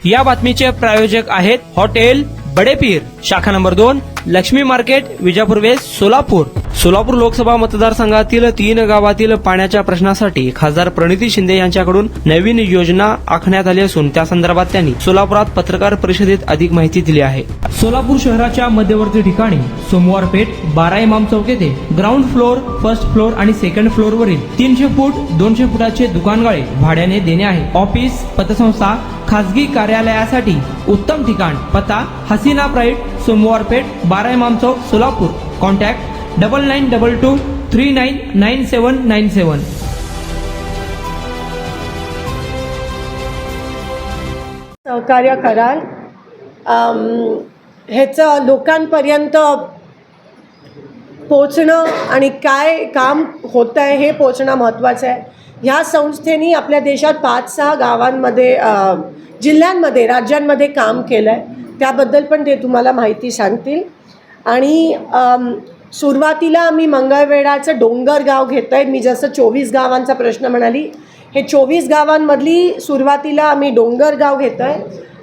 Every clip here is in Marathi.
या बातमीचे प्रायोजक आहेत हॉटेल बडेपीर, शाखा number 2, Laxmi market, Vijapur west, Solapur. Solapur Lok Sabha मतदारसंघातील 3 गावातील पाण्याच्या प्रश्नासाठी खासदार प्रणिती शिंदे यांच्याकडून नवीन योजना आखण्यात आली असून त्या संदर्भात त्यांनी सोलापुरात पत्रकार परिषदेत अधिक माहिती दिली आहे. सोलापूर शहराच्या मध्यवर्ती ठिकाणी सोमवार पेठ 12 इमाम चौक येथे ग्राउंड फ्लोर, फर्स्ट फ्लोर आणि सेकंड फ्लोर वरील 300 फूट 200 फुटाचे दुकानगाळे भाड्याने देणे आहे. ऑफिस, पतसंस्था, खासगी कार्यालयासाठी उत्तम ठिकाण. पत्ता हसीना प्राईड, सोमवार पेठ 12 इमाम चौक, सोलापूर. कॉन्टॅक्ट 9922399797. सहकार्य कराल. ह्याचं लोकांपर्यंत पोचणं आणि काय काम होतं आहे हे पोचणं महत्त्वाचं आहे. ह्या संस्थेने आपल्या देशात 5-6 गावांमध्ये, जिल्ह्यांमध्ये, राज्यांमध्ये काम केलं आहे. त्याबद्दल पण ते तुम्हाला माहिती सांगतील. आणि सुरुवातीला आम्ही मंगळवेढाचं डोंगरगाव घेतो आहे. मी जसं 24 गावांचा प्रश्न म्हणाली, हे 24 गावांमधली सुरुवातीला आम्ही डोंगरगाव घेतो आहे.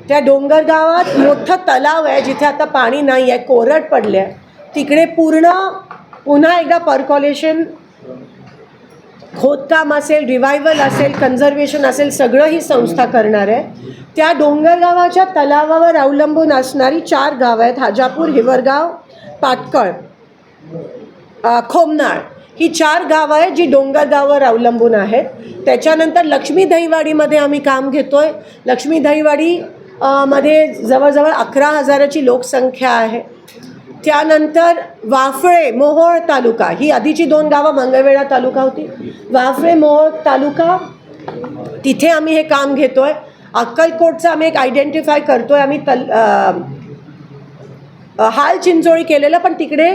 त्या डोंगरगावात मोठं तलाव आहे जिथे आता पाणी नाही आहे, कोरड पडले आहे. तिकडे पुन्हा एकदा पर्कॉलेशन, खोदकाम असेल, रिवायवल असेल, कन्झर्वेशन असेल, सगळं ही संस्था करणार आहे. त्या डोंगरगावाच्या तलावावर अवलंबून असणारी 4 गावं आहेत. हाजापूर, हिवरगाव, पाटकळ, खोमनाळ, ही 4 गावं आहेत जी डोंगरगावावर अवलंबून आहेत. त्याच्यानंतर लक्ष्मी दहीवाडीमध्ये आम्ही काम घेतो आहे. लक्ष्मी दहीवाडी मध्ये जवळजवळ 11,000ची लोकसंख्या आहे. त्यानंतर वाफळे, मोहोळ तालुका, ही आधीची 2 गावं मंगळवेढा तालुका होती. वाफळे, मोहोळ तालुका, तिथे आम्ही हे काम घेतो आहे. अक्कलकोटचं आम्ही एक आयडेंटिफाय करतो आहे. आम्ही हाल चिंचोळी केलेलं, पण तिकडे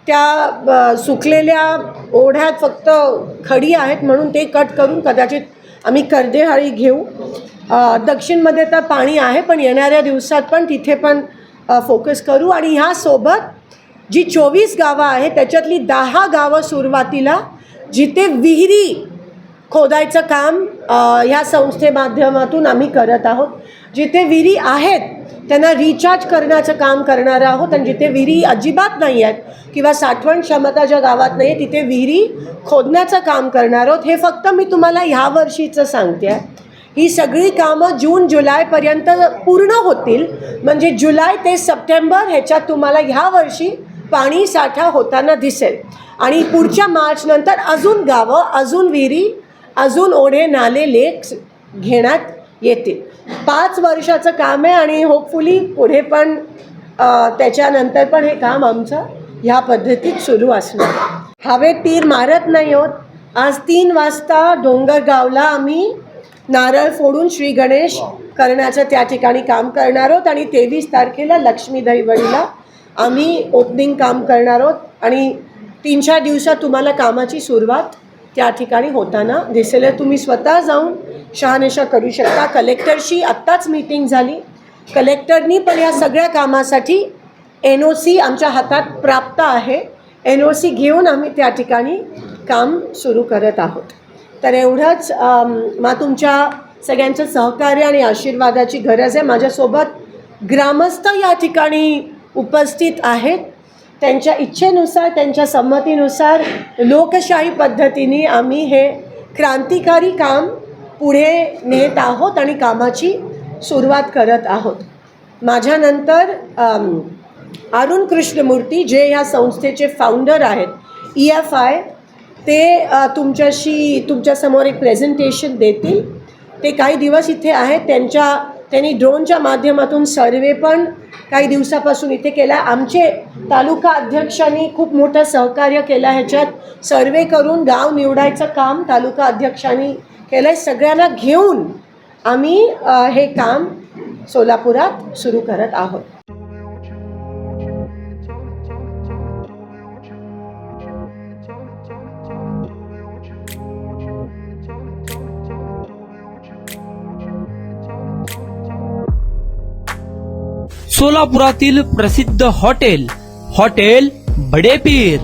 त्या सुकलेल्या ओढ्यात फक्त खडी आहेत म्हणून ते कट करून कदाचित आम्ही कर्देहाळी घेऊ. दक्षिणमध्ये तर पाणी आहे, पण येणाऱ्या दिवसात पण तिथे पण फोकस करू. आणि ह्यासोबत जी 24 गावं आहेत त्याच्यातली 10 गावं सुरुवातीला जिथे विहिरी खोदायचं काम ह्या संस्थे माध्यमातून आम्ही करत आहोत. जिथे विहिरी आहेत त्यांना रिचार्ज करण्याचं काम करणार आहोत. आणि जिथे विहिरी अजिबात नाही आहेत किंवा साठवण क्षमता ज्या गावात नाही आहे तिथे विहिरी खोदण्याचं काम करणार आहोत. हे फक्त मी तुम्हाला ह्या वर्षीचं सांगते आहे. ही सगळी कामं जून-जुलैपर्यंत पूर्ण होतील. म्हणजे जुलै ते सप्टेंबर ह्याच्यात तुम्हाला ह्या वर्षी पाणी साठा होताना दिसेल. आणि पुढच्या मार्चनंतर अजून गावं, अजून विहिरी, अजून ओढे, नाले, लेक घेण्यात येतील. 5 वर्षाचं काम आहे आणि होपफुली पुढे पण त्याच्यानंतर पण हे काम आमचं ह्या पद्धतीत सुरू असणार. हवेत तीर मारत नाही आहोत. आज 3 वाजता डोंगरगावला आम्ही नारळ फोडून श्री गणेश करण्याचं त्या ठिकाणी काम करणार आहोत. आणि 23 तारखेला लक्ष्मी दहीवडीला आम्ही ओपनिंग काम करणार आहोत. आणि 3-4 दिवसात तुम्हाला कामाची सुरुवात त्या ठिकाणी होताना दिसेल. तुम्ही स्वतः जाऊन शहानिशा करू शकता. कलेक्टरशी आत्ताच मीटिंग झाली. कलेक्टरनी पण या सगळ्या कामासाठी NOC आमच्या हातात प्राप्त आहे. NOC घेऊन आम्ही त्या ठिकाणी काम सुरू करत आहोत. तर एवढंच. मग तुमच्या सगळ्यांचं सहकार्य आणि आशीर्वादाची गरज आहे. माझ्यासोबत ग्रामस्थ या ठिकाणी उपस्थित आहेत. त्यांच्या इच्छेनुसार, त्यांच्या संमतीनुसार लोकशाही पद्धतीने आम्ही हे क्रांतिकारी काम पुढे नेत आहोत आणि कामाची सुरुवात करत आहोत. माझ्यानंतर अरुण कृष्णमूर्ती जे ह्या संस्थेचे फाउंडर आहेत, EFI, ते तुमच्यासमोर एक प्रेझेंटेशन देतील. ते काही दिवस इथे आहेत. त्यांनी ड्रोनच्या माध्यमातून सर्वे पण काही दिवसापासून इथे केला. आमचे तालुका अध्यक्षांनी खूप मोठं सहकार्य केलं. ह्याच्यात सर्वे करून गाव निवडायचं काम तालुका अध्यक्षांनी केलं आहे. सगळ्यांना घेऊन आम्ही हे काम सोलापुरात सुरू करत आहोत. सोलापुरातील प्रसिद्ध हॉटेल बडेपीर.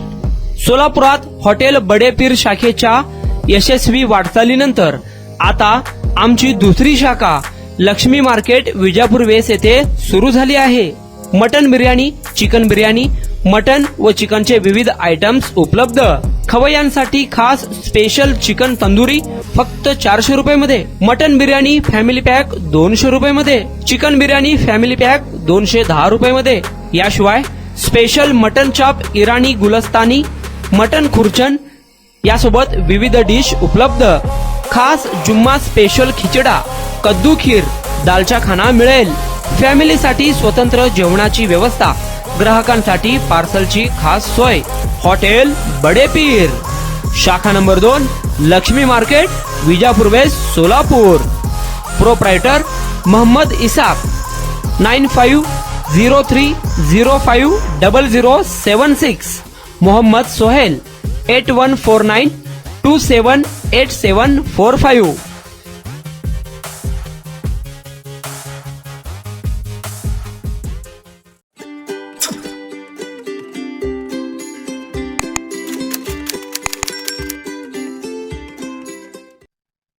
सोलापुरात हॉटेल बडेपीर शाखेच्या यशस्वी वाटचालीनंतर आता आमची दुसरी शाखा लक्ष्मी मार्केट विजापूर वेस येथे सुरू झाली आहे. Mutton biryani, chicken biryani, mutton व चिकनचे विविध आयटम्स उपलब्ध. खवय्यांसाठी खास स्पेशल चिकन तंदुरी फक्त 400 रुपये मध्ये. मटन बिर्याणी फॅमिली पॅक 200 रुपये मध्ये. चिकन बिर्याणी फॅमिली पॅक 210 रुपये मध्ये. याशिवाय स्पेशल मटन चाप, इराणी गुलस्तानी, मटन खुर्चन यासोबत विविध डिश उपलब्ध. खास जुम्मा स्पेशल खिचडा, कद्दू खीर, दालचा खाना मिळेल. फॅमिलीसाठी स्वतंत्र जेवणाची व्यवस्था, ग्राहकांसाठी पार्सलची खास सोय. हॉटेल बडे पीर, शाखा number 2, Laxmi market, Vijapur west, Solapur. Proprietor Mohammed Isaq. 9503050076. Mohammed Sohail. 8149278745.